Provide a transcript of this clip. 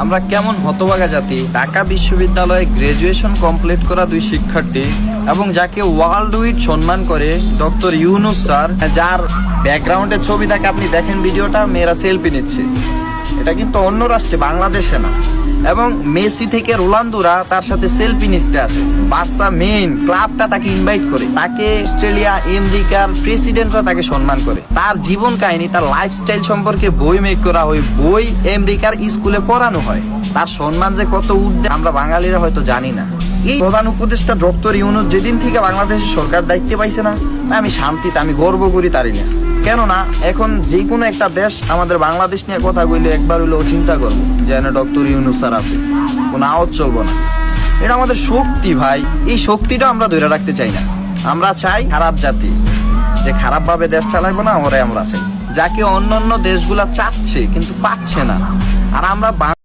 আমরা কেমন হতভাগা জাতি। ঢাকা বিশ্ববিদ্যালয়ে গ্রাজুয়েশন কমপ্লিট করা দুই শিক্ষার্থী এবং যাকে ওয়ার্ল্ড উইড সম্মান করে ডক্টর ইউনুস স্যার, যার ব্যাকগ্রাউন্ডের ছবি থাকে আপনি দেখেন ভিডিওটা, মেয়েরা সেলফি নিচ্ছে। এটা কিন্তু অন্য রাষ্ট্রে, বাংলাদেশে না। এবং মেসি থেকে রোনালদোরা তার সাথে সেলফি নিতে আসে। বার্সা মেইন ক্লাবটা তাকে ইনভাইট করে, তাকে অস্ট্রেলিয়া আমেরিকার প্রেসিডেন্টরা তাকে সম্মান করে। তার জীবন কাহিনী, তার লাইফস্টাইল সম্পর্কে বই মেক করা হয়, বই আমেরিকার স্কুলে পড়ানো হয়। তার সম্মান যে কত ঊর্ধ্বে আমরা বাঙালিরা হয়তো জানি না। এই প্রধান উপদেষ্টা ডক্টর ইউনুস যেদিন থেকে বাংলাদেশের সরকার দায়িত্ব পাইছে না, আমি শান্তিতে, আমি গর্ব করি তারই না। কেননা এখন যে কোনো একটা দেশ আমাদের বাংলাদেশ নিয়ে কথা কইলে একবার হইলেও চিন্তা করবো যে ডক্টর ইউনুস স্যার আছে, কোনো আওয়াজ চলবো না। এটা আমাদের শক্তি ভাই, এই শক্তিটা আমরা ধরে রাখতে চাই না। আমরা চাই খারাপ জাতি, যে খারাপ ভাবে দেশ চালাইবো না, আমরা চাই যাকে অন্যান্য দেশগুলা চাচ্ছে কিন্তু পাচ্ছে না। আর আমরা